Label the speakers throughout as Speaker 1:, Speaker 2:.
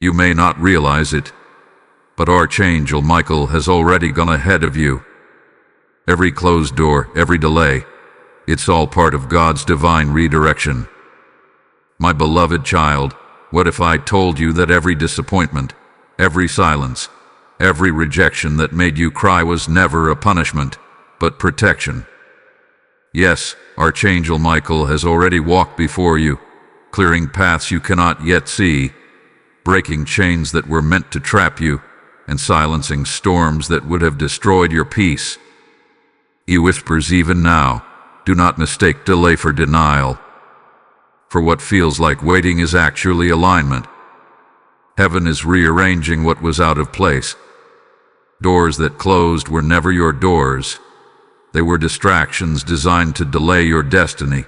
Speaker 1: You may not realize it, but Archangel Michael has already gone ahead of you. Every closed door, every delay, it's all part of God's divine redirection. My beloved child, what if I told you that every disappointment, every silence, every rejection that made you cry was never a punishment, but protection? Yes, Archangel Michael has already walked before you, clearing paths you cannot yet see, breaking chains that were meant to trap you, and silencing storms that would have destroyed your peace. He whispers even now, do not mistake delay for denial. For what feels like waiting is actually alignment. Heaven is rearranging what was out of place. Doors that closed were never your doors. They were distractions designed to delay your destiny.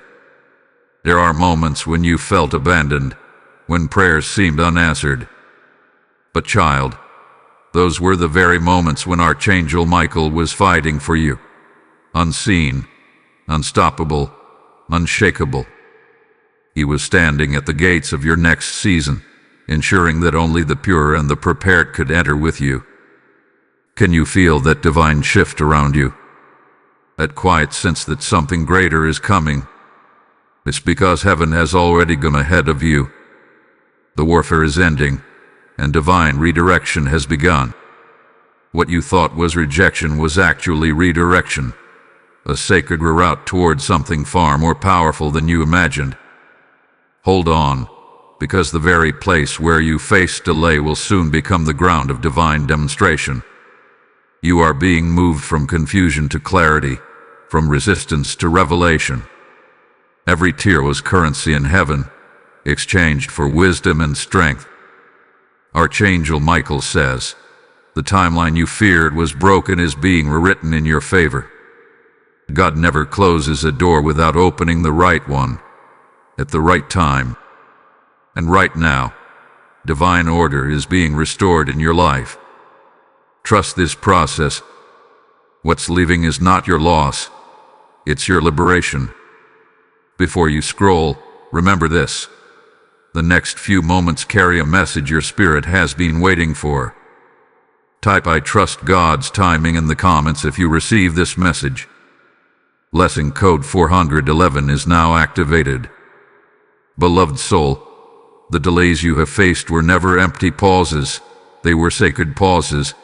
Speaker 1: There are moments when you felt abandoned, when prayers seemed unanswered. But child, those were the very moments when Archangel Michael was fighting for you. Unseen, unstoppable, unshakable. He was standing at the gates of your next season, ensuring that only the pure and the prepared could enter with you. Can you feel that divine shift around you? That quiet sense that something greater is coming? It's because heaven has already gone ahead of you. The warfare is ending, and divine redirection has begun. What you thought was rejection was actually redirection, a sacred route towards something far more powerful than you imagined. Hold on, because the very place where you face delay will soon become the ground of divine demonstration. You are being moved from confusion to clarity, from resistance to revelation. Every tear was currency in heaven, exchanged for wisdom and strength. Archangel Michael says, the timeline you feared was broken is being rewritten in your favor. God never closes a door without opening the right one, at the right time. And right now, divine order is being restored in your life. Trust this process. What's leaving is not your loss, it's your liberation. Before you scroll, remember this. The next few moments carry a message your spirit has been waiting for. Type I trust God's timing in the comments if you receive this message. Lesson code 411 is now activated. Beloved soul, the delays you have faced were never empty pauses, they were sacred pauses.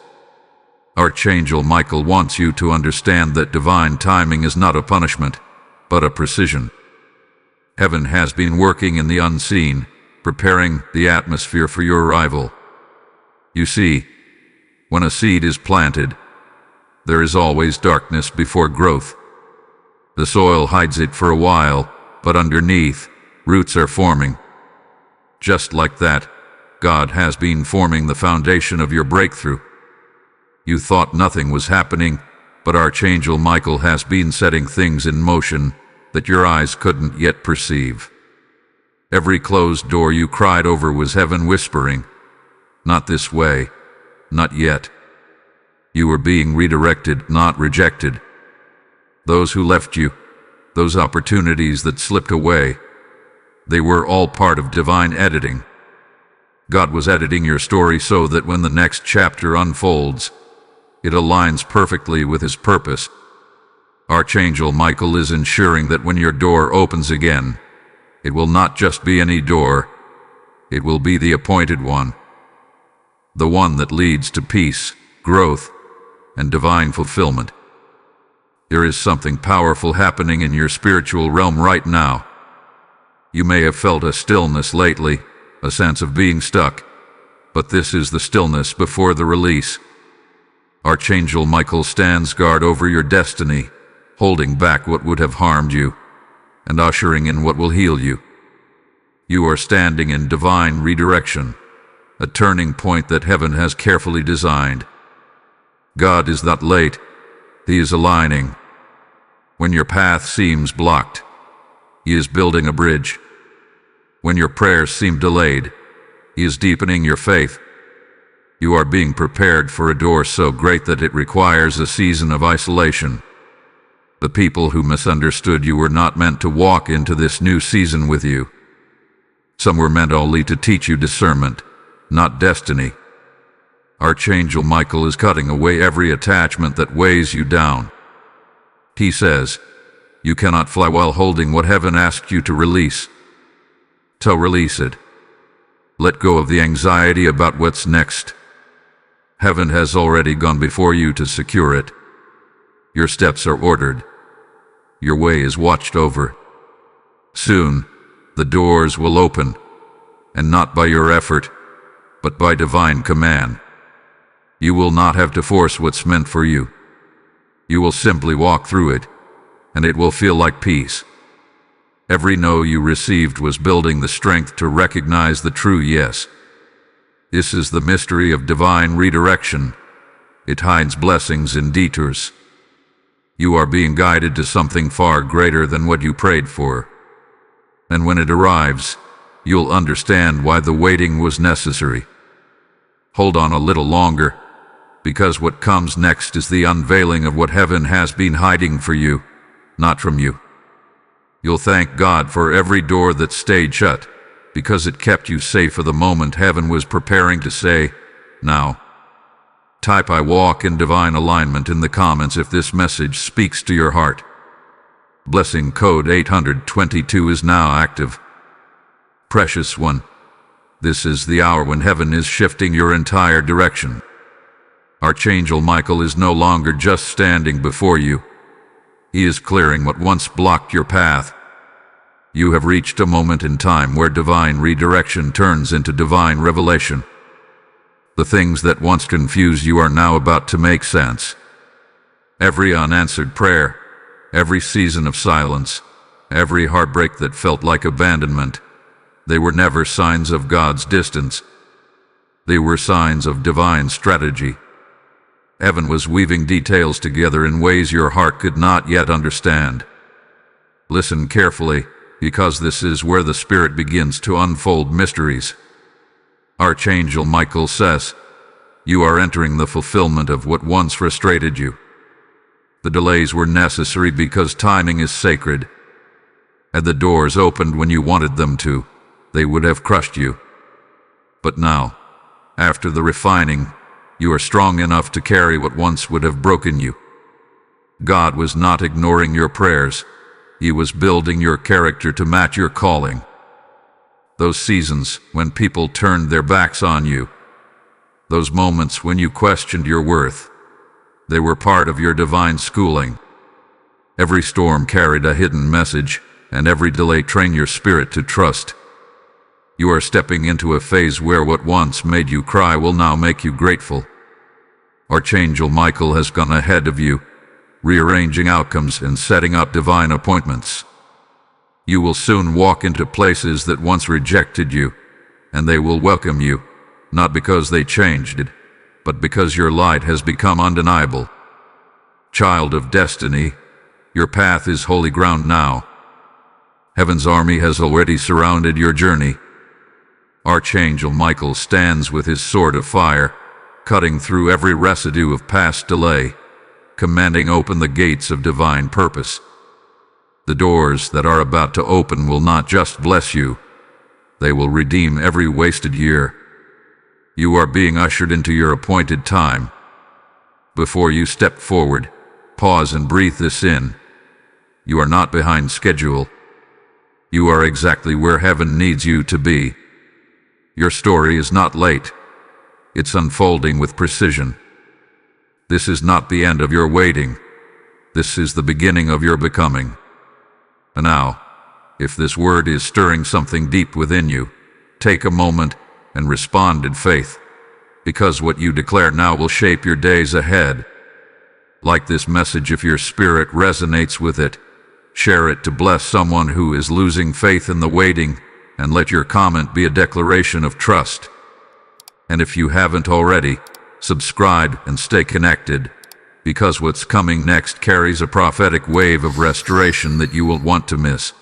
Speaker 1: Archangel Michael wants you to understand that divine timing is not a punishment, but a precision. Heaven has been working in the unseen, preparing the atmosphere for your arrival. You see, when a seed is planted, there is always darkness before growth. The soil hides it for a while, but underneath, roots are forming. Just like that, God has been forming the foundation of your breakthrough. You thought nothing was happening, but Archangel Michael has been setting things in motion that your eyes couldn't yet perceive. Every closed door you cried over was heaven whispering, not this way, not yet. You were being redirected, not rejected. Those who left you, those opportunities that slipped away, they were all part of divine editing. God was editing your story so that when the next chapter unfolds, it aligns perfectly with His purpose. Archangel Michael is ensuring that when your door opens again, it will not just be any door, it will be the appointed one. The one that leads to peace, growth, and divine fulfillment. There is something powerful happening in your spiritual realm right now. You may have felt a stillness lately, a sense of being stuck, but this is the stillness before the release. Archangel Michael stands guard over your destiny, holding back what would have harmed you, and ushering in what will heal you. You are standing in divine redirection, a turning point that heaven has carefully designed. God is not late, He is aligning. When your path seems blocked, He is building a bridge. When your prayers seem delayed, He is deepening your faith. You are being prepared for a door so great that it requires a season of isolation. The people who misunderstood you were not meant to walk into this new season with you. Some were meant only to teach you discernment, not destiny. Archangel Michael is cutting away every attachment that weighs you down. He says, you cannot fly while holding what heaven asked you to release. So release it. Let go of the anxiety about what's next. Heaven has already gone before you to secure it. Your steps are ordered. Your way is watched over. Soon, the doors will open, and not by your effort, but by divine command. You will not have to force what's meant for you. You will simply walk through it, and it will feel like peace. Every no you received was building the strength to recognize the true yes. This is the mystery of divine redirection. It hides blessings in detours. You are being guided to something far greater than what you prayed for. And when it arrives, you'll understand why the waiting was necessary. Hold on a little longer, because what comes next is the unveiling of what heaven has been hiding for you, not from you. You'll thank God for every door that stayed shut, because it kept you safe for the moment heaven was preparing to say, now. Type I walk in divine alignment in the comments if this message speaks to your heart. Blessing code 822 is now active. Precious one, this is the hour when heaven is shifting your entire direction. Archangel Michael is no longer just standing before you. He is clearing what once blocked your path. You have reached a moment in time where divine redirection turns into divine revelation. The things that once confused you are now about to make sense. Every unanswered prayer, every season of silence, every heartbreak that felt like abandonment, they were never signs of God's distance. They were signs of divine strategy. Heaven was weaving details together in ways your heart could not yet understand. Listen carefully, because this is where the Spirit begins to unfold mysteries. Archangel Michael says, you are entering the fulfillment of what once frustrated you. The delays were necessary because timing is sacred. Had the doors opened when you wanted them to, they would have crushed you. But now, after the refining, you are strong enough to carry what once would have broken you. God was not ignoring your prayers. He was building your character to match your calling. Those seasons when people turned their backs on you, those moments when you questioned your worth, they were part of your divine schooling. Every storm carried a hidden message, and every delay trained your spirit to trust. You are stepping into a phase where what once made you cry will now make you grateful. Archangel Michael has gone ahead of you, rearranging outcomes and setting up divine appointments. You will soon walk into places that once rejected you, and they will welcome you, not because they changed it, but because your light has become undeniable. Child of destiny, your path is holy ground now. Heaven's army has already surrounded your journey. Archangel Michael stands with his sword of fire, cutting through every residue of past delay, commanding open the gates of divine purpose. The doors that are about to open will not just bless you, they will redeem every wasted year. You are being ushered into your appointed time. Before you step forward, pause and breathe this in. You are not behind schedule. You are exactly where heaven needs you to be. Your story is not late. It's unfolding with precision. This is not the end of your waiting. This is the beginning of your becoming. And now, if this word is stirring something deep within you, take a moment and respond in faith, because what you declare now will shape your days ahead. Like this message, if your spirit resonates with it, share it to bless someone who is losing faith in the waiting, and let your comment be a declaration of trust. And if you haven't already, subscribe and stay connected, because what's coming next carries a prophetic wave of restoration that you won't want to miss.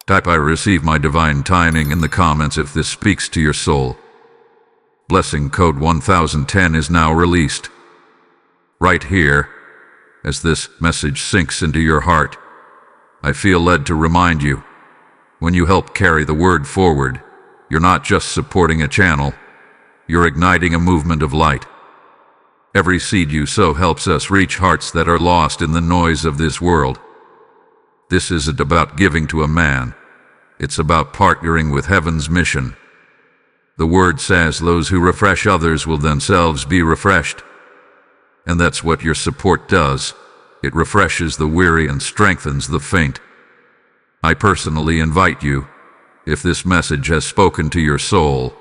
Speaker 1: Type I receive my divine timing in the comments if this speaks to your soul. Blessing code 1010 is now released. Right here, as this message sinks into your heart, I feel led to remind you, when you help carry the word forward, you're not just supporting a channel, you're igniting a movement of light. Every seed you sow helps us reach hearts that are lost in the noise of this world. This isn't about giving to a man. It's about partnering with heaven's mission. The word says those who refresh others will themselves be refreshed. And that's what your support does. It refreshes the weary and strengthens the faint. I personally invite you, if this message has spoken to your soul,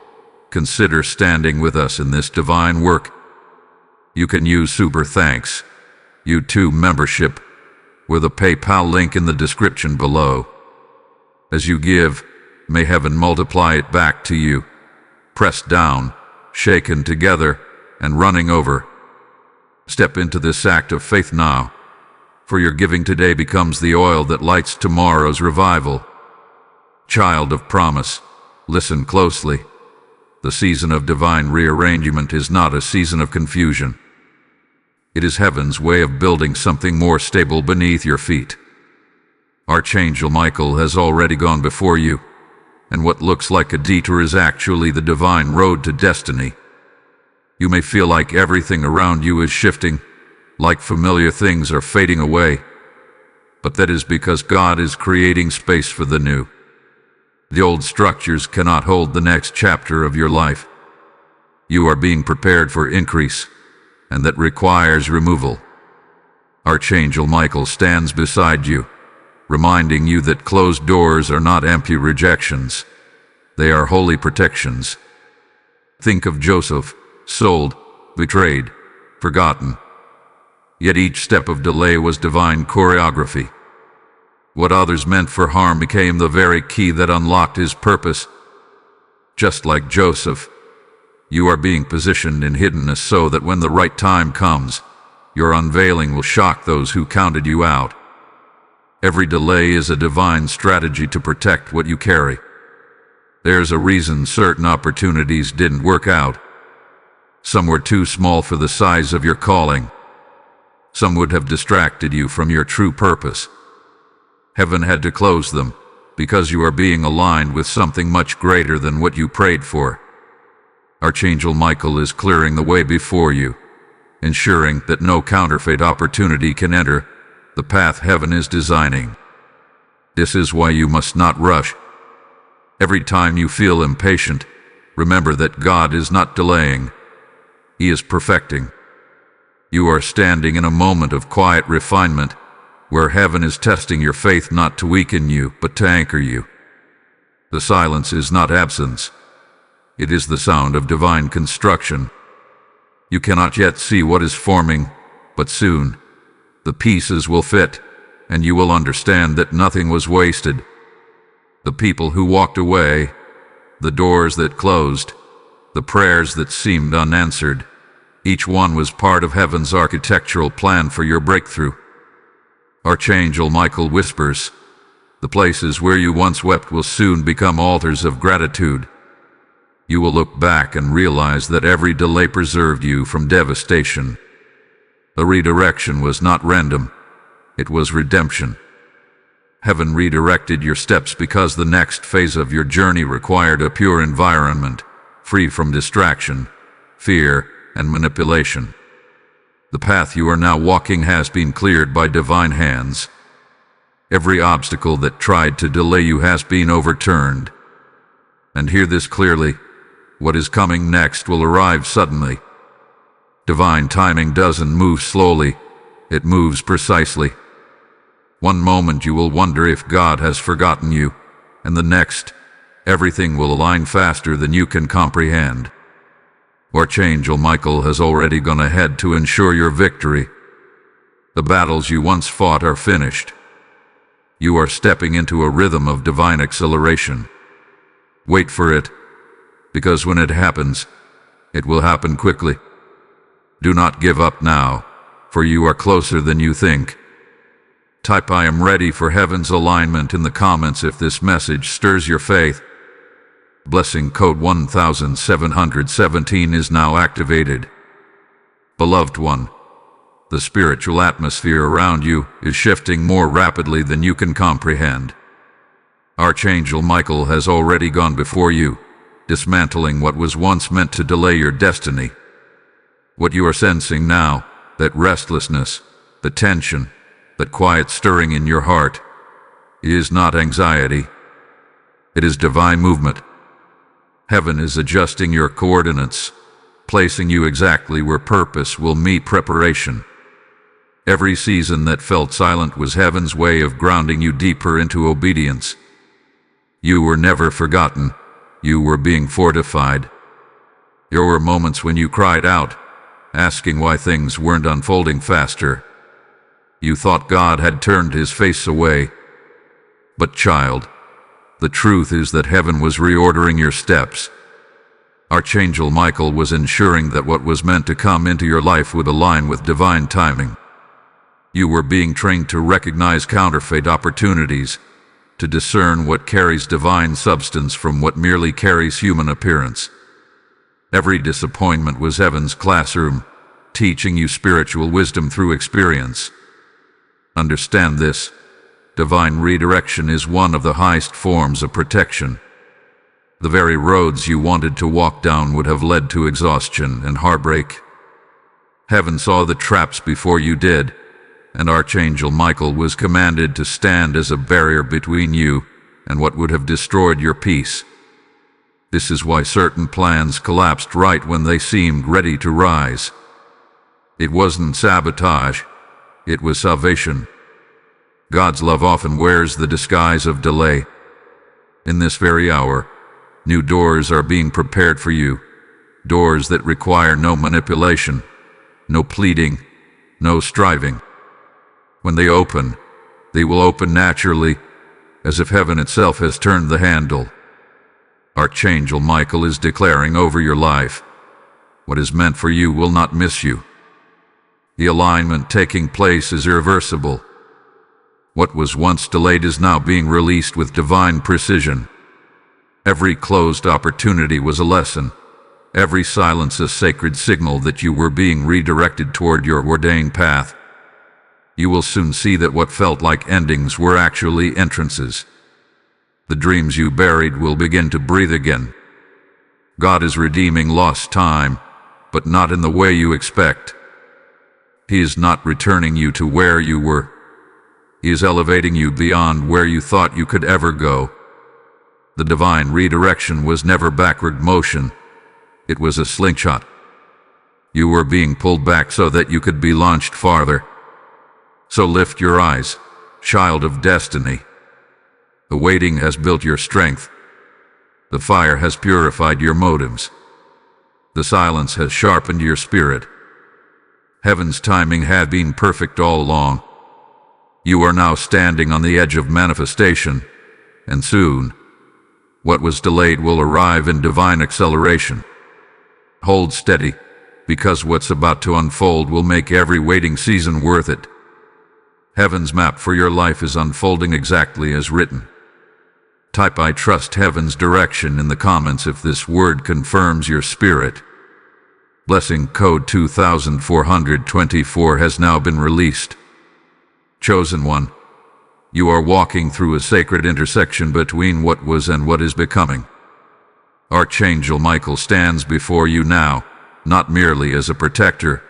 Speaker 1: consider standing with us in this divine work. You can use Super Thanks, YouTube membership, with a PayPal link in the description below. As you give, may heaven multiply it back to you, pressed down, shaken together, and running over. Step into this act of faith now, for your giving today becomes the oil that lights tomorrow's revival. Child of promise, listen closely. The season of divine rearrangement is not a season of confusion. It is heaven's way of building something more stable beneath your feet. Archangel Michael has already gone before you, and what looks like a detour is actually the divine road to destiny. You may feel like everything around you is shifting, like familiar things are fading away, but that is because God is creating space for the new. The old structures cannot hold the next chapter of your life. You are being prepared for increase, and that requires removal. Archangel Michael stands beside you, reminding you that closed doors are not empty rejections. They are holy protections. Think of Joseph, sold, betrayed, forgotten. Yet each step of delay was divine choreography. What others meant for harm became the very key that unlocked his purpose. Just like Joseph, you are being positioned in hiddenness so that when the right time comes, your unveiling will shock those who counted you out. Every delay is a divine strategy to protect what you carry. There's a reason certain opportunities didn't work out. Some were too small for the size of your calling. Some would have distracted you from your true purpose. Heaven had to close them, because you are being aligned with something much greater than what you prayed for. Archangel Michael is clearing the way before you, ensuring that no counterfeit opportunity can enter the path heaven is designing. This is why you must not rush. Every time you feel impatient, remember that God is not delaying. He is perfecting. You are standing in a moment of quiet refinement, where heaven is testing your faith not to weaken you, but to anchor you. The silence is not absence. It is the sound of divine construction. You cannot yet see what is forming, but soon the pieces will fit, and you will understand that nothing was wasted. The people who walked away, the doors that closed, the prayers that seemed unanswered, each one was part of heaven's architectural plan for your breakthrough. Archangel Michael whispers, the places where you once wept will soon become altars of gratitude. You will look back and realize that every delay preserved you from devastation. The redirection was not random. It was redemption. Heaven redirected your steps because the next phase of your journey required a pure environment, free from distraction, fear, and manipulation. The path you are now walking has been cleared by divine hands. Every obstacle that tried to delay you has been overturned. And hear this clearly, what is coming next will arrive suddenly. Divine timing doesn't move slowly, it moves precisely. One moment you will wonder if God has forgotten you, and the next, everything will align faster than you can comprehend. Archangel Michael has already gone ahead to ensure your victory. The battles you once fought are finished. You are stepping into a rhythm of divine acceleration. Wait for it, because when it happens, it will happen quickly. Do not give up now, for you are closer than you think. Type I am ready for heaven's alignment in the comments if this message stirs your faith. Blessing code 1717 is now activated. Beloved one, the spiritual atmosphere around you is shifting more rapidly than you can comprehend. Archangel Michael has already gone before you, dismantling what was once meant to delay your destiny. What you are sensing now, that restlessness, the tension, that quiet stirring in your heart, is not anxiety. It is divine movement. Heaven is adjusting your coordinates, placing you exactly where purpose will meet preparation. Every season that felt silent was heaven's way of grounding you deeper into obedience. You were never forgotten. You were being fortified. There were moments when you cried out, asking why things weren't unfolding faster. You thought God had turned his face away. But child, the truth is that heaven was reordering your steps. Archangel Michael was ensuring that what was meant to come into your life would align with divine timing. You were being trained to recognize counterfeit opportunities, to discern what carries divine substance from what merely carries human appearance. Every disappointment was heaven's classroom, teaching you spiritual wisdom through experience. Understand this: divine redirection is one of the highest forms of protection. The very roads you wanted to walk down would have led to exhaustion and heartbreak. Heaven saw the traps before you did, and Archangel Michael was commanded to stand as a barrier between you and what would have destroyed your peace. This is why certain plans collapsed right when they seemed ready to rise. It wasn't sabotage, it was salvation. God's love often wears the disguise of delay. In this very hour, new doors are being prepared for you, doors that require no manipulation, no pleading, no striving. When they open, they will open naturally, as if heaven itself has turned the handle. Archangel Michael is declaring over your life, what is meant for you will not miss you. The alignment taking place is irreversible. What was once delayed is now being released with divine precision. Every closed opportunity was a lesson. Every silence a sacred signal that you were being redirected toward your ordained path. You will soon see that what felt like endings were actually entrances. The dreams you buried will begin to breathe again. God is redeeming lost time, but not in the way you expect. He is not returning you to where you were. He is elevating you beyond where you thought you could ever go. The divine redirection was never backward motion. It was a slingshot. You were being pulled back so that you could be launched farther. So lift your eyes, child of destiny. The waiting has built your strength. The fire has purified your motives. The silence has sharpened your spirit. Heaven's timing had been perfect all along. You are now standing on the edge of manifestation, and soon, what was delayed will arrive in divine acceleration. Hold steady, because what's about to unfold will make every waiting season worth it. Heaven's map for your life is unfolding exactly as written. Type "I trust heaven's direction" in the comments if this word confirms your spirit. Blessing code 2424 has now been released. Chosen one, you are walking through a sacred intersection between what was and what is becoming. Archangel Michael stands before you now, not merely as a protector,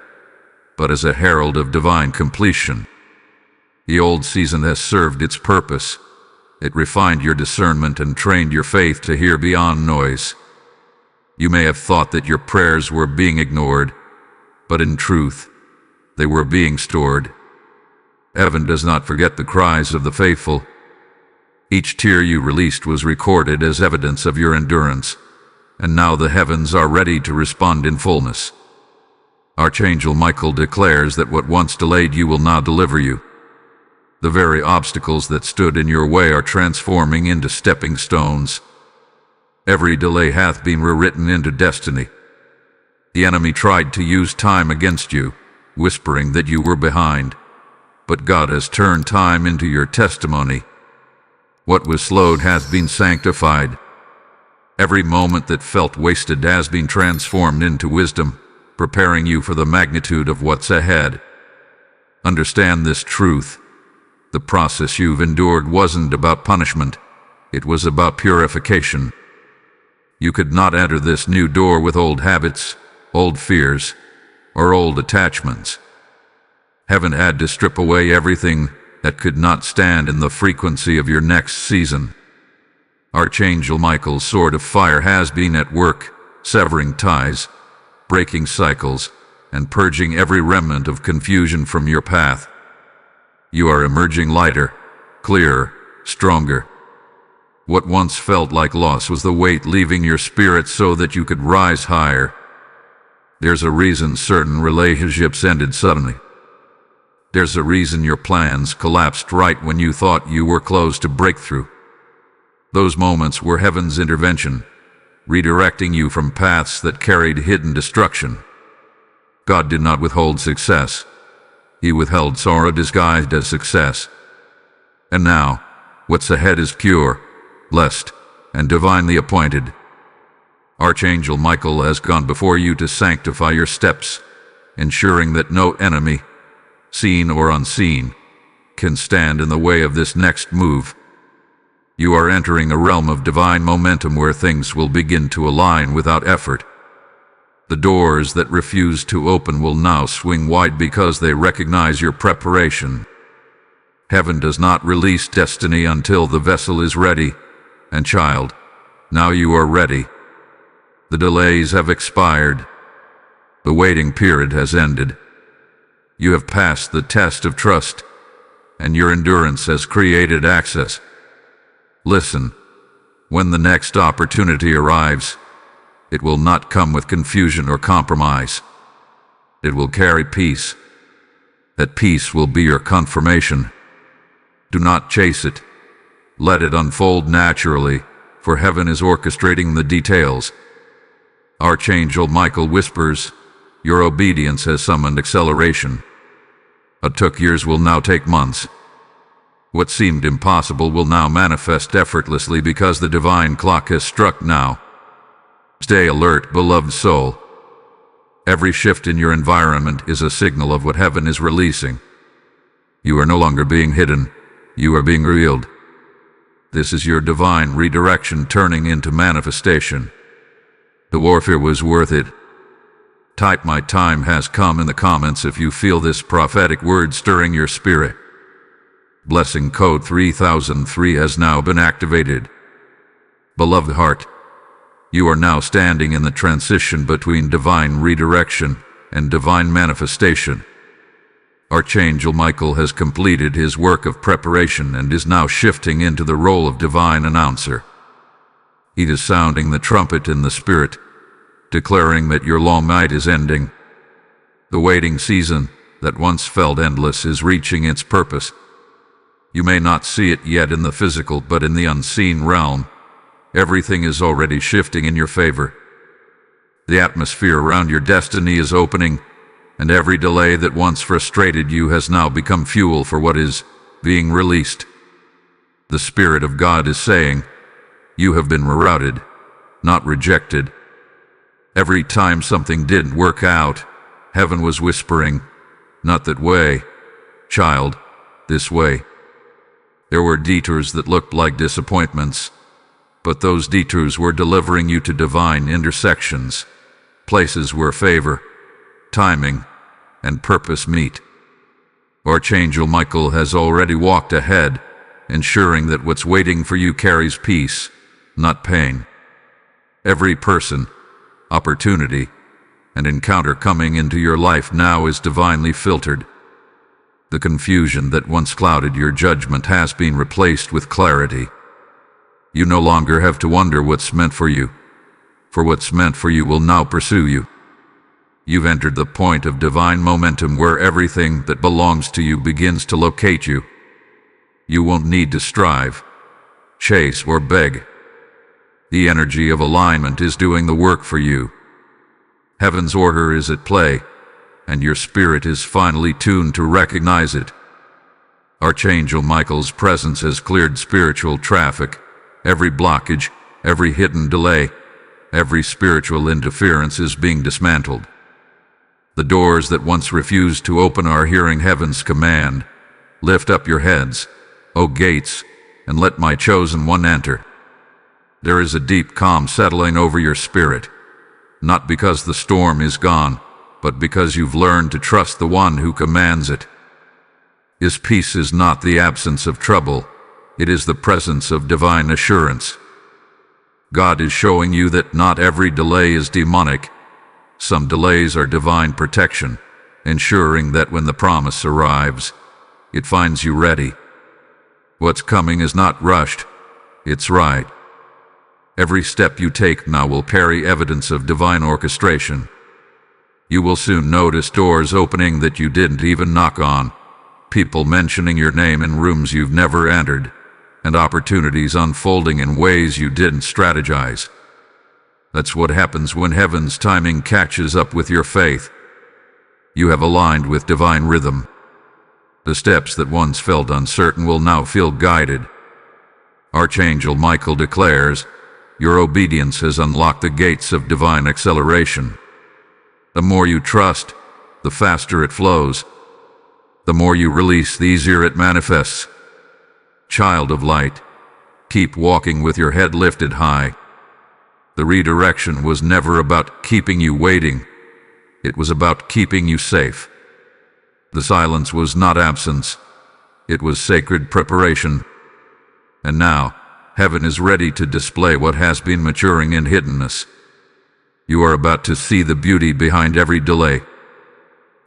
Speaker 1: but as a herald of divine completion. The old season has served its purpose. It refined your discernment and trained your faith to hear beyond noise. You may have thought that your prayers were being ignored, but in truth, they were being stored. Heaven does not forget the cries of the faithful. Each tear you released was recorded as evidence of your endurance, and now the heavens are ready to respond in fullness. Archangel Michael declares that what once delayed you will now deliver you. The very obstacles that stood in your way are transforming into stepping stones. Every delay hath been rewritten into destiny. The enemy tried to use time against you, whispering that you were behind. But God has turned time into your testimony. What was slowed hath been sanctified. Every moment that felt wasted has been transformed into wisdom, preparing you for the magnitude of what's ahead. Understand this truth. The process you've endured wasn't about punishment. It was about purification. You could not enter this new door with old habits, old fears, or old attachments. Heaven had to strip away everything that could not stand in the frequency of your next season. Archangel Michael's sword of fire has been at work, severing ties, breaking cycles, and purging every remnant of confusion from your path. You are emerging lighter, clearer, stronger. What once felt like loss was the weight leaving your spirit so that you could rise higher. There's a reason certain relationships ended suddenly. There's a reason your plans collapsed right when you thought you were close to breakthrough. Those moments were heaven's intervention, redirecting you from paths that carried hidden destruction. God did not withhold success. He withheld sorrow disguised as success. And now, what's ahead is pure, blessed, and divinely appointed. Archangel Michael has gone before you to sanctify your steps, ensuring that no enemy, seen or unseen, can stand in the way of this next move. You are entering a realm of divine momentum where things will begin to align without effort. The doors that refuse to open will now swing wide because they recognize your preparation. Heaven does not release destiny until the vessel is ready. And child, now you are ready. The delays have expired. The waiting period has ended. You have passed the test of trust, and your endurance has created access. Listen, when the next opportunity arrives, it will not come with confusion or compromise. It will carry peace. That peace will be your confirmation. Do not chase it. Let it unfold naturally, for heaven is orchestrating the details. Archangel Michael whispers, your obedience has summoned acceleration. What took years will now take months. What seemed impossible will now manifest effortlessly because the divine clock has struck now. Stay alert, beloved soul. Every shift in your environment is a signal of what heaven is releasing. You are no longer being hidden. You are being revealed. This is your divine redirection turning into manifestation. The warfare was worth it. Type "My time has come" in the comments if you feel this prophetic word stirring your spirit. Blessing code 3003 has now been activated. Beloved heart, you are now standing in the transition between divine redirection and divine manifestation. Archangel Michael has completed his work of preparation and is now shifting into the role of divine announcer. He is sounding the trumpet in the spirit, declaring that your long night is ending. The waiting season that once felt endless is reaching its purpose. You may not see it yet in the physical, but in the unseen realm, everything is already shifting in your favor. The atmosphere around your destiny is opening, and every delay that once frustrated you has now become fuel for what is being released. The Spirit of God is saying, you have been rerouted, not rejected. Every time something didn't work out, heaven was whispering, not that way, child, this way. There were detours that looked like disappointments, but those detours were delivering you to divine intersections, places where favor, timing, and purpose meet. Archangel Michael has already walked ahead, ensuring that what's waiting for you carries peace, not pain. Every person, opportunity, and encounter coming into your life now is divinely filtered. The confusion that once clouded your judgment has been replaced with clarity. You no longer have to wonder what's meant for you, for what's meant for you will now pursue you. You've entered the point of divine momentum where everything that belongs to you begins to locate you. You won't need to strive, chase, or beg. The energy of alignment is doing the work for you. Heaven's order is at play, and your spirit is finally tuned to recognize it. Archangel Michael's presence has cleared spiritual traffic. Every blockage, every hidden delay, every spiritual interference is being dismantled. The doors that once refused to open are hearing heaven's command. Lift up your heads, O gates, and let my chosen one enter. There is a deep calm settling over your spirit, not because the storm is gone, but because you've learned to trust the one who commands it. His peace is not the absence of trouble, it is the presence of divine assurance. God is showing you that not every delay is demonic. Some delays are divine protection, ensuring that when the promise arrives, it finds you ready. What's coming is not rushed, it's right. Every step you take now will carry evidence of divine orchestration. You will soon notice doors opening that you didn't even knock on, people mentioning your name in rooms you've never entered, and opportunities unfolding in ways you didn't strategize. That's what happens when heaven's timing catches up with your faith. You have aligned with divine rhythm. The steps that once felt uncertain will now feel guided. Archangel Michael declares, your obedience has unlocked the gates of divine acceleration. The more you trust, the faster it flows. The more you release, the easier it manifests. Child of light, keep walking with your head lifted high. The redirection was never about keeping you waiting. It was about keeping you safe. The silence was not absence. It was sacred preparation. And now, heaven is ready to display what has been maturing in hiddenness. You are about to see the beauty behind every delay.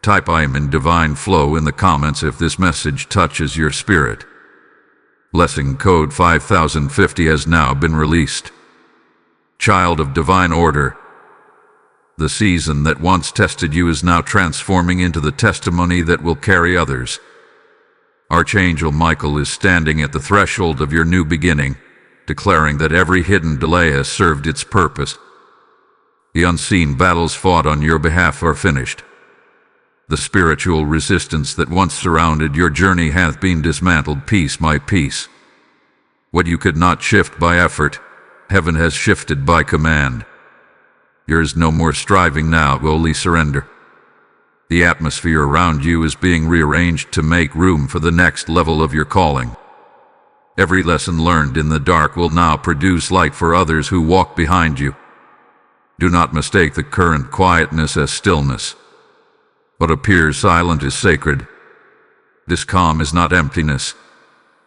Speaker 1: Type "I am in divine flow" in the comments if this message touches your spirit. Blessing code 5050 has now been released. Child of divine order, the season that once tested you is now transforming into the testimony that will carry others. Archangel Michael is standing at the threshold of your new beginning, declaring that every hidden delay has served its purpose. The unseen battles fought on your behalf are finished. The spiritual resistance that once surrounded your journey hath been dismantled piece by piece. What you could not shift by effort, heaven has shifted by command. There is no more striving now, only surrender. The atmosphere around you is being rearranged to make room for the next level of your calling. Every lesson learned in the dark will now produce light for others who walk behind you. Do not mistake the current quietness as stillness. What appears silent is sacred. This calm is not emptiness.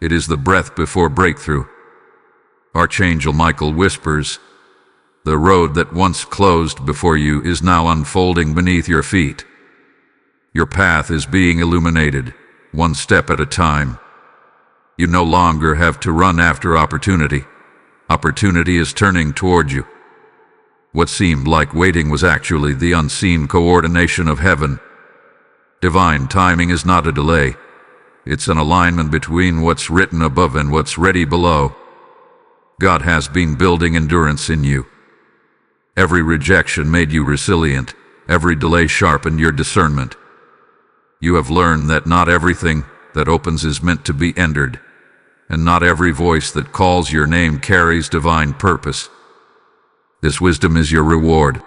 Speaker 1: It is the breath before breakthrough. Archangel Michael whispers, the road that once closed before you is now unfolding beneath your feet. Your path is being illuminated, one step at a time. You no longer have to run after opportunity. Opportunity is turning toward you. What seemed like waiting was actually the unseen coordination of heaven. Divine timing is not a delay. It's an alignment between what's written above and what's ready below. God has been building endurance in you. Every rejection made you resilient. Every delay sharpened your discernment. You have learned that not everything that opens is meant to be entered, and not every voice that calls your name carries divine purpose. This wisdom is your reward.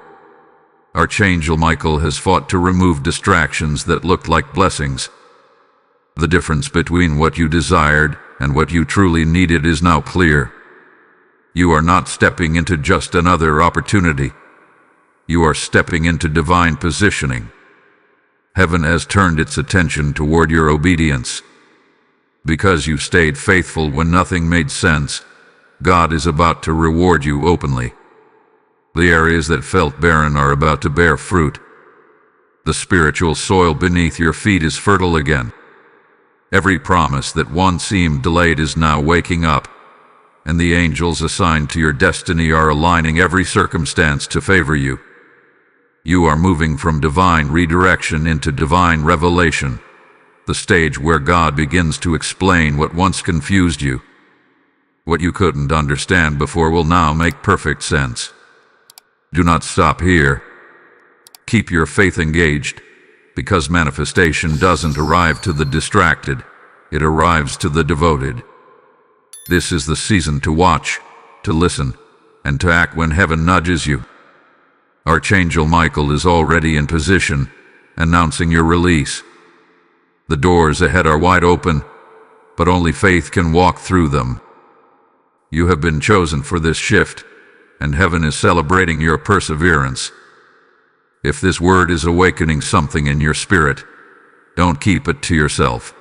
Speaker 1: Archangel Michael has fought to remove distractions that looked like blessings. The difference between what you desired and what you truly needed is now clear. You are not stepping into just another opportunity. You are stepping into divine positioning. Heaven has turned its attention toward your obedience. Because you stayed faithful when nothing made sense, God is about to reward you openly. The areas that felt barren are about to bear fruit. The spiritual soil beneath your feet is fertile again. Every promise that once seemed delayed is now waking up, and the angels assigned to your destiny are aligning every circumstance to favor you. You are moving from divine redirection into divine revelation, the stage where God begins to explain what once confused you. What you couldn't understand before will now make perfect sense. Do not stop here. Keep your faith engaged, because manifestation doesn't arrive to the distracted, it arrives to the devoted. This is the season to watch, to listen, and to act when heaven nudges you. Archangel Michael is already in position, announcing your release. The doors ahead are wide open, but only faith can walk through them. You have been chosen for this shift, and heaven is celebrating your perseverance. If this word is awakening something in your spirit, don't keep it to yourself.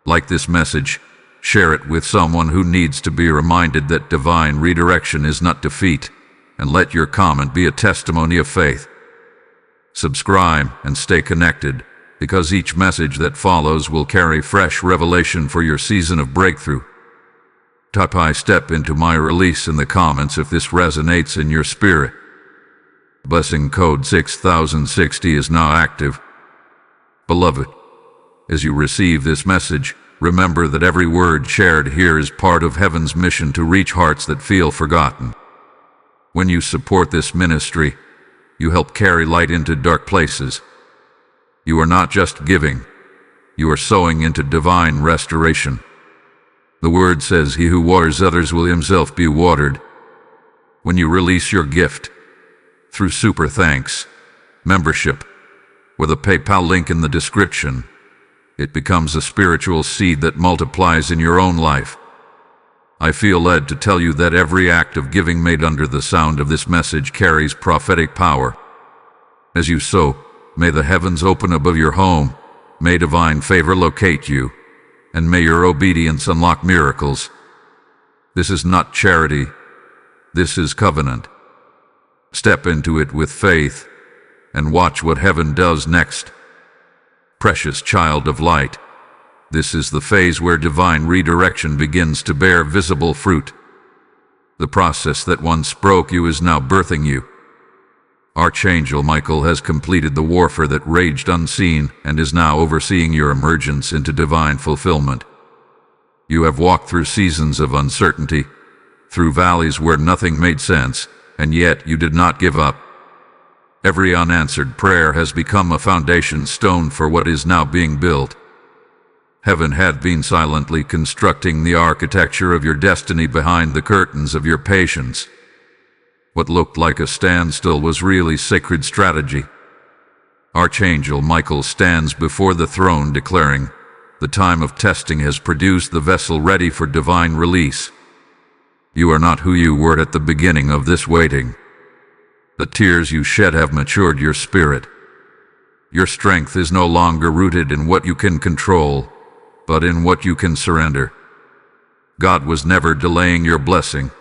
Speaker 1: Like this message, share it with someone who needs to be reminded that divine redirection is not defeat, and let your comment be a testimony of faith. Subscribe and stay connected, because each message that follows will carry fresh revelation for your season of breakthrough. Type "I step into my release" in the comments if this resonates in your spirit. Blessing code 6060 is now active. Beloved, as you receive this message, remember that every word shared here is part of heaven's mission to reach hearts that feel forgotten. When you support this ministry, you help carry light into dark places. You are not just giving, you are sowing into divine restoration. The word says, "He who waters others will himself be watered." When you release your gift, through super thanks, membership, or the PayPal link in the description, it becomes a spiritual seed that multiplies in your own life. I feel led to tell you that every act of giving made under the sound of this message carries prophetic power. As you sow, may the heavens open above your home, may divine favor locate you, and may your obedience unlock miracles. This is not charity, this is covenant. Step into it with faith, and watch what heaven does next. Precious child of light, this is the phase where divine redirection begins to bear visible fruit. The process that once broke you is now birthing you. Archangel Michael has completed the warfare that raged unseen and is now overseeing your emergence into divine fulfillment. You have walked through seasons of uncertainty, through valleys where nothing made sense, and yet you did not give up. Every unanswered prayer has become a foundation stone for what is now being built. Heaven had been silently constructing the architecture of your destiny behind the curtains of your patience. What looked like a standstill was really sacred strategy. Archangel Michael stands before the throne declaring, "The time of testing has produced the vessel ready for divine release." You are not who you were at the beginning of this waiting. The tears you shed have matured your spirit. Your strength is no longer rooted in what you can control, but in what you can surrender. God was never delaying your blessing.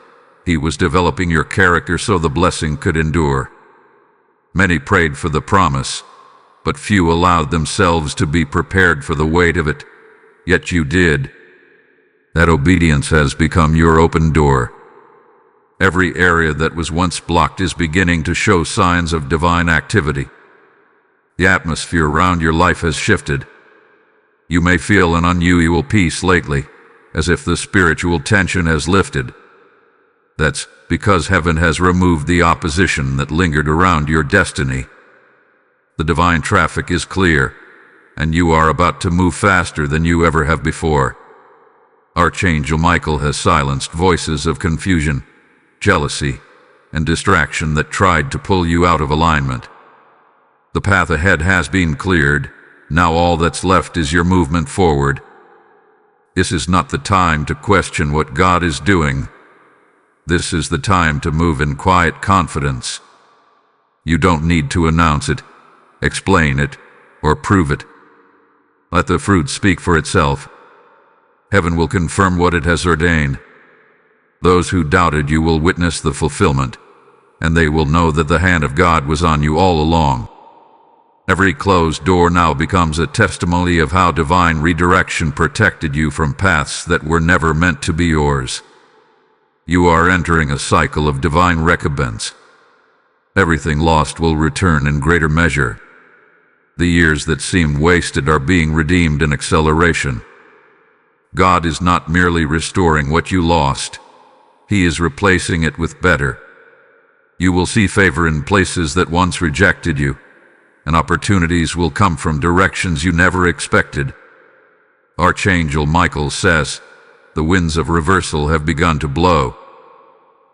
Speaker 1: He was developing your character so the blessing could endure. Many prayed for the promise, but few allowed themselves to be prepared for the weight of it. Yet you did. That obedience has become your open door. Every area that was once blocked is beginning to show signs of divine activity. The atmosphere around your life has shifted. You may feel an unusual peace lately, as if the spiritual tension has lifted. That's because heaven has removed the opposition that lingered around your destiny. The divine traffic is clear, and you are about to move faster than you ever have before. Archangel Michael has silenced voices of confusion, jealousy, and distraction that tried to pull you out of alignment. The path ahead has been cleared. Now all that's left is your movement forward. This is not the time to question what God is doing. This is the time to move in quiet confidence. You don't need to announce it, explain it, or prove it. Let the fruit speak for itself. Heaven will confirm what it has ordained. Those who doubted you will witness the fulfillment, and they will know that the hand of God was on you all along. Every closed door now becomes a testimony of how divine redirection protected you from paths that were never meant to be yours. You are entering a cycle of divine recompense. Everything lost will return in greater measure. The years that seemed wasted are being redeemed in acceleration. God is not merely restoring what you lost. He is replacing it with better. You will see favor in places that once rejected you, and opportunities will come from directions you never expected. Archangel Michael says, "The winds of reversal have begun to blow."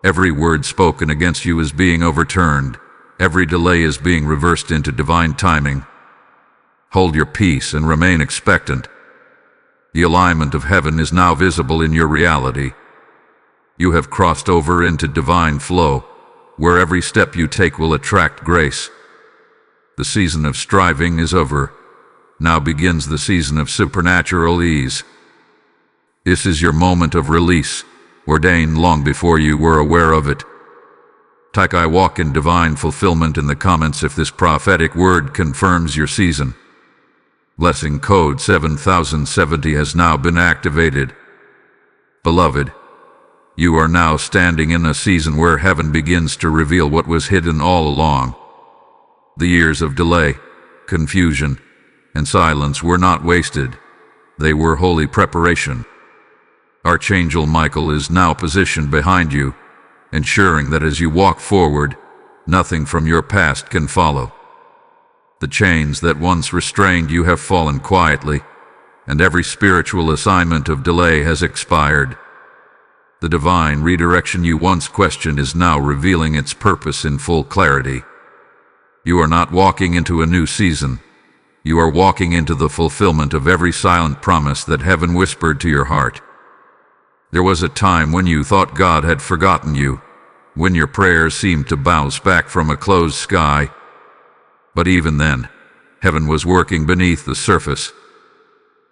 Speaker 1: Every word spoken against you is being overturned. Every delay is being reversed into divine timing. Hold your peace and remain expectant. The alignment of heaven is now visible in your reality. You have crossed over into divine flow, where every step you take will attract grace. The season of striving is over. Now begins the season of supernatural ease. This is your moment of release, ordained long before you were aware of it. Type "I walk in divine fulfillment" in the comments if this prophetic word confirms your season. Blessing code 7070 has now been activated. Beloved, you are now standing in a season where heaven begins to reveal what was hidden all along. The years of delay, confusion, and silence were not wasted. They were holy preparation. Archangel Michael is now positioned behind you, ensuring that as you walk forward, nothing from your past can follow. The chains that once restrained you have fallen quietly, and every spiritual assignment of delay has expired. The divine redirection you once questioned is now revealing its purpose in full clarity. You are not walking into a new season. You are walking into the fulfillment of every silent promise that heaven whispered to your heart. There was a time when you thought God had forgotten you, when your prayers seemed to bounce back from a closed sky. But even then, heaven was working beneath the surface.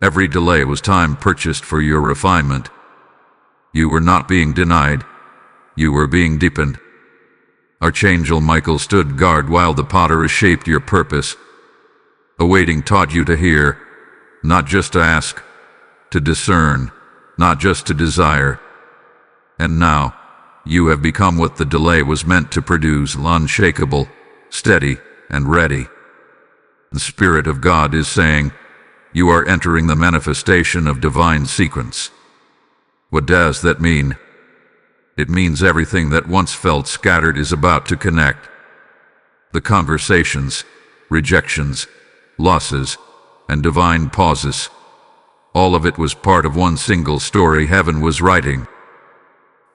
Speaker 1: Every delay was time purchased for your refinement. You were not being denied. You were being deepened. Archangel Michael stood guard while the potter shaped your purpose. Awaiting taught you to hear, not just to ask, to discern, not just to desire. And now, you have become what the delay was meant to produce: unshakable, steady, and ready. The Spirit of God is saying, you are entering the manifestation of divine sequence. What does that mean? It means everything that once felt scattered is about to connect. The conversations, rejections, losses, and divine pauses. All of it was part of one single story heaven was writing.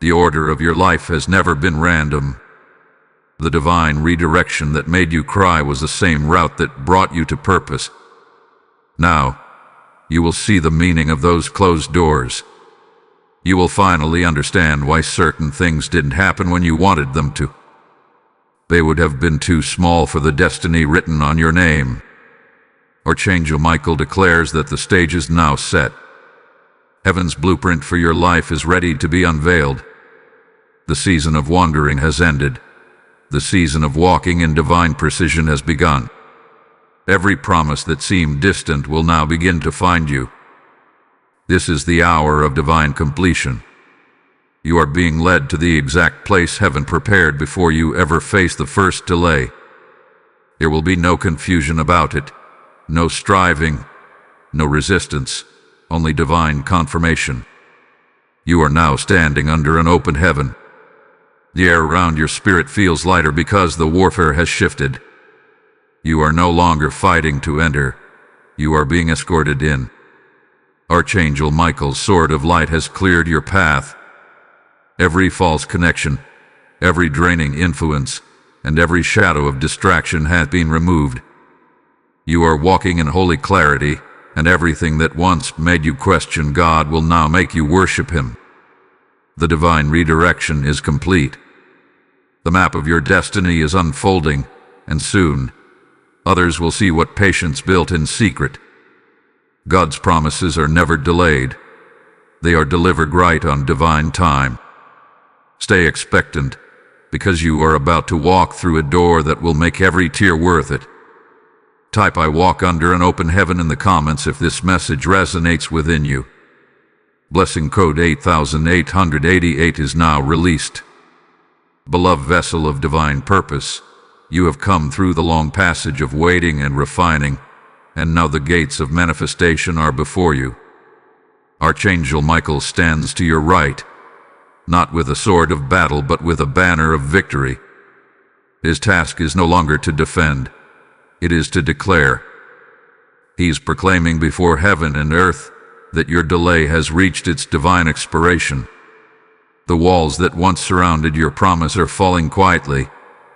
Speaker 1: The order of your life has never been random. The divine redirection that made you cry was the same route that brought you to purpose. Now, you will see the meaning of those closed doors. You will finally understand why certain things didn't happen when you wanted them to. They would have been too small for the destiny written on your name. Archangel Michael declares that the stage is now set. Heaven's blueprint for your life is ready to be unveiled. The season of wandering has ended. The season of walking in divine precision has begun. Every promise that seemed distant will now begin to find you. This is the hour of divine completion. You are being led to the exact place heaven prepared before you ever face the first delay. There will be no confusion about it, no striving, no resistance, only divine confirmation. You are now standing under an open heaven. The air around your spirit feels lighter because the warfare has shifted. You are no longer fighting to enter. You are being escorted in. Archangel Michael's sword of light has cleared your path. Every false connection, every draining influence, and every shadow of distraction has been removed. You are walking in holy clarity, and everything that once made you question God will now make you worship Him. The divine redirection is complete. The map of your destiny is unfolding, and soon, others will see what patience built in secret. God's promises are never delayed. They are delivered right on divine time. Stay expectant, because you are about to walk through a door that will make every tear worth it. Type "I walk under an open heaven" in the comments if this message resonates within you. Blessing code 8888 is now released. Beloved vessel of divine purpose, you have come through the long passage of waiting and refining, and now the gates of manifestation are before you. Archangel Michael stands to your right, not with a sword of battle but with a banner of victory. His task is no longer to defend, it is to declare. He is proclaiming before heaven and earth that your delay has reached its divine expiration. The walls that once surrounded your promise are falling quietly,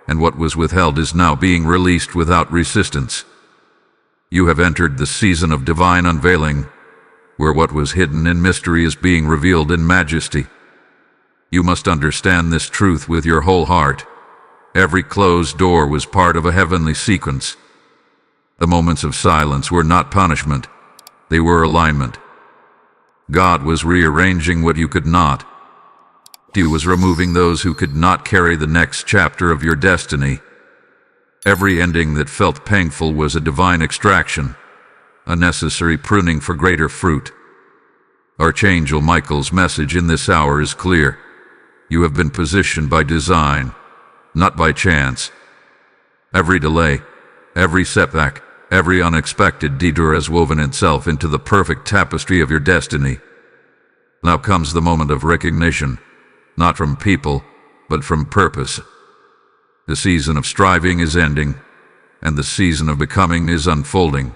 Speaker 1: and what was withheld is now being released without resistance. You have entered the season of divine unveiling, where what was hidden in mystery is being revealed in majesty. You must understand this truth with your whole heart. Every closed door was part of a heavenly sequence. The moments of silence were not punishment, they were alignment. God was rearranging what you could not. He was removing those who could not carry the next chapter of your destiny. Every ending that felt painful was a divine extraction, a necessary pruning for greater fruit. Archangel Michael's message in this hour is clear. You have been positioned by design, not by chance. Every delay, every setback, every unexpected detour has woven itself into the perfect tapestry of your destiny. Now comes the moment of recognition, not from people, but from purpose. The season of striving is ending, and the season of becoming is unfolding.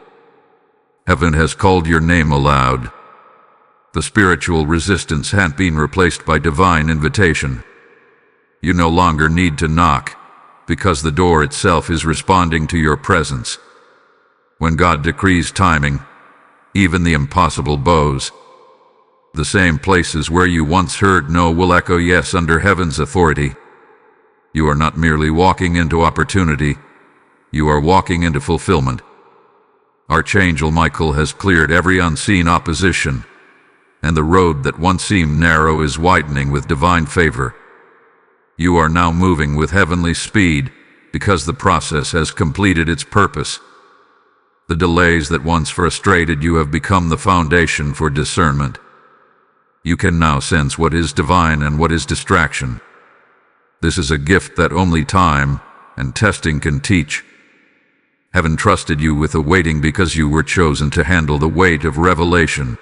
Speaker 1: Heaven has called your name aloud. The spiritual resistance has been replaced by divine invitation. You no longer need to knock, because the door itself is responding to your presence. When God decrees timing, even the impossible bows. The same places where you once heard no will echo yes under heaven's authority. You are not merely walking into opportunity, you are walking into fulfillment. Archangel Michael has cleared every unseen opposition, and the road that once seemed narrow is widening with divine favor. You are now moving with heavenly speed because the process has completed its purpose. The delays that once frustrated you have become the foundation for discernment. You can now sense what is divine and what is distraction. This is a gift that only time and testing can teach. Heaven trusted you with the waiting because you were chosen to handle the weight of revelation.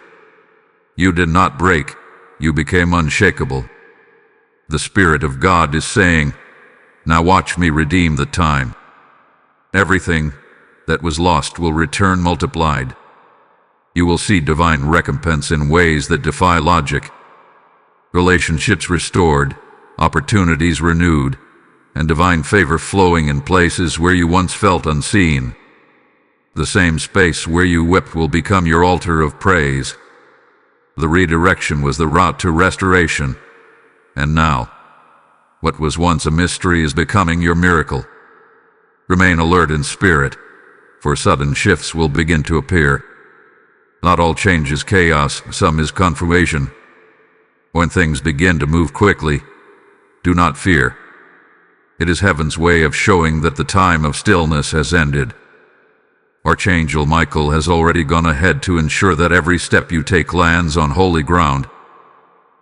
Speaker 1: You did not break, you became unshakable. The Spirit of God is saying, now watch me redeem the time. Everything that was lost will return multiplied. You will see divine recompense in ways that defy logic. Relationships restored, opportunities renewed, and divine favor flowing in places where you once felt unseen. The same space where you wept will become your altar of praise. The redirection was the route to restoration. And now, what was once a mystery is becoming your miracle. Remain alert in spirit, for sudden shifts will begin to appear. Not all change is chaos, some is confirmation. When things begin to move quickly, do not fear. It is heaven's way of showing that the time of stillness has ended. Archangel Michael has already gone ahead to ensure that every step you take lands on holy ground.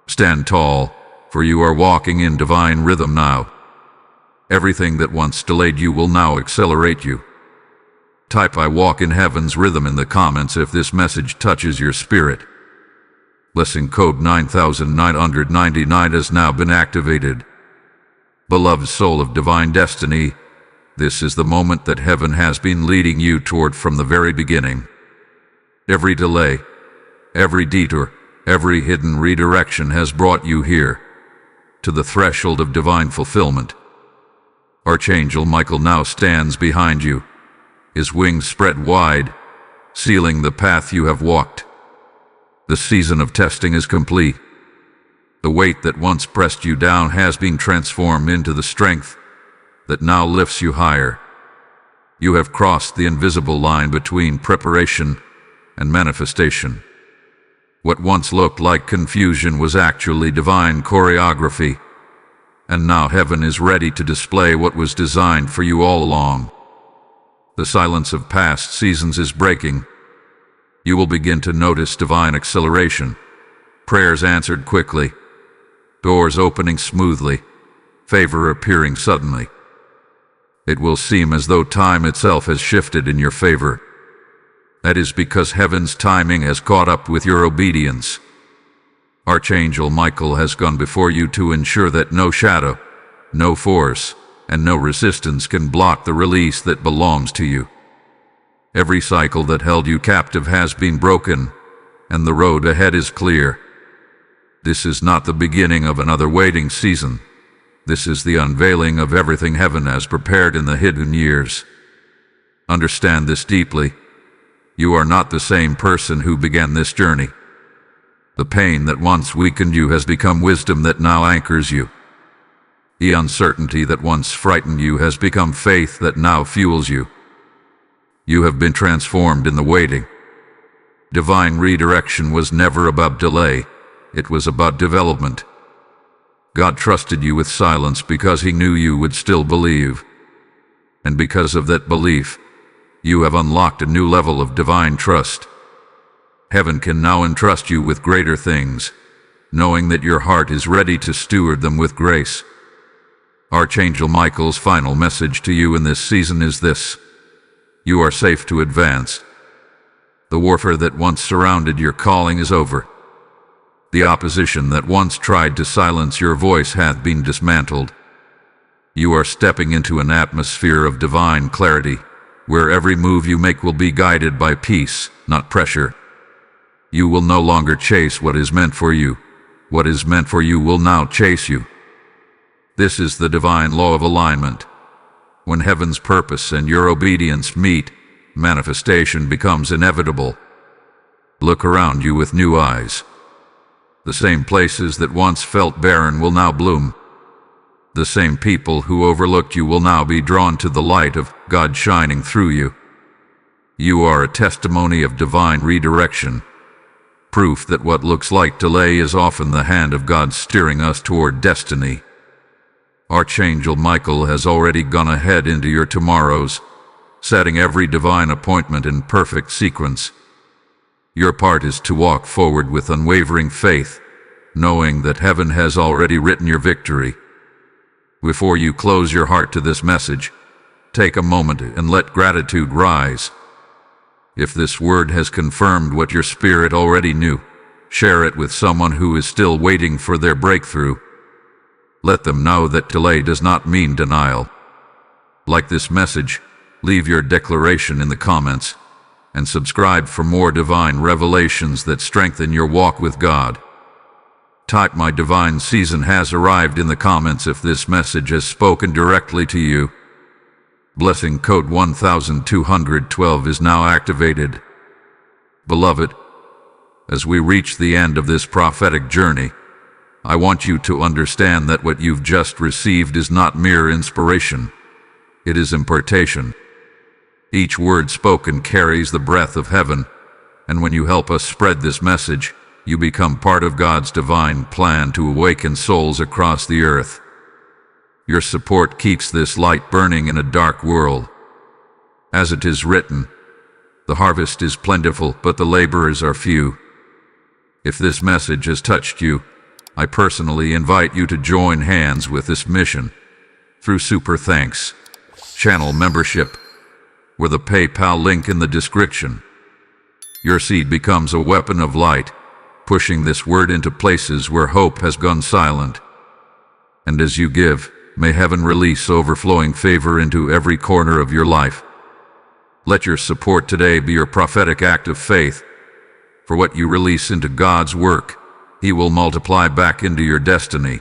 Speaker 1: Stand tall, for you are walking in divine rhythm now. Everything that once delayed you will now accelerate you. Type "I walk in heaven's rhythm" in the comments if this message touches your spirit. Blessing code 9999 has now been activated. Beloved soul of divine destiny, this is the moment that heaven has been leading you toward from the very beginning. Every delay, every detour, every hidden redirection has brought you here, to the threshold of divine fulfillment. Archangel Michael now stands behind you, his wings spread wide, sealing the path you have walked. The season of testing is complete. The weight that once pressed you down has been transformed into the strength that now lifts you higher. You have crossed the invisible line between preparation and manifestation. What once looked like confusion was actually divine choreography, and now heaven is ready to display what was designed for you all along. The silence of past seasons is breaking. You will begin to notice divine acceleration, prayers answered quickly, doors opening smoothly, favor appearing suddenly. It will seem as though time itself has shifted in your favor. That is because heaven's timing has caught up with your obedience. Archangel Michael has gone before you to ensure that no shadow, no force, and no resistance can block the release that belongs to you. Every cycle that held you captive has been broken, and the road ahead is clear. This is not the beginning of another waiting season. This is the unveiling of everything heaven has prepared in the hidden years. Understand this deeply. You are not the same person who began this journey. The pain that once weakened you has become wisdom that now anchors you. The uncertainty that once frightened you has become faith that now fuels you. You have been transformed in the waiting. Divine redirection was never about delay, it was about development. God trusted you with silence because He knew you would still believe. And because of that belief, you have unlocked a new level of divine trust. Heaven can now entrust you with greater things, knowing that your heart is ready to steward them with grace. Archangel Michael's final message to you in this season is this: you are safe to advance. The warfare that once surrounded your calling is over. The opposition that once tried to silence your voice hath been dismantled. You are stepping into an atmosphere of divine clarity, where every move you make will be guided by peace, not pressure. You will no longer chase what is meant for you. What is meant for you will now chase you. This is the divine law of alignment. When heaven's purpose and your obedience meet, manifestation becomes inevitable. Look around you with new eyes. The same places that once felt barren will now bloom. The same people who overlooked you will now be drawn to the light of God shining through you. You are a testimony of divine redirection, proof that what looks like delay is often the hand of God steering us toward destiny. Archangel Michael has already gone ahead into your tomorrows, setting every divine appointment in perfect sequence. Your part is to walk forward with unwavering faith, knowing that heaven has already written your victory. Before you close your heart to this message, take a moment and let gratitude rise. If this word has confirmed what your spirit already knew, share it with someone who is still waiting for their breakthrough. Let them know that delay does not mean denial. Like this message, leave your declaration in the comments and subscribe for more divine revelations that strengthen your walk with God. Type "My divine season has arrived" in the comments if this message has spoken directly to you. Blessing code 1212 is now activated. Beloved, as we reach the end of this prophetic journey, I want you to understand that what you've just received is not mere inspiration. It is impartation. Each word spoken carries the breath of heaven, and when you help us spread this message, you become part of God's divine plan to awaken souls across the earth. Your support keeps this light burning in a dark world. As it is written, "The harvest is plentiful, but the laborers are few." If this message has touched you, I personally invite you to join hands with this mission through Super Thanks channel membership, or the PayPal link in the description. Your seed becomes a weapon of light, pushing this word into places where hope has gone silent. And as you give, may heaven release overflowing favor into every corner of your life. Let your support today be your prophetic act of faith. For what you release into God's work, He will multiply back into your destiny.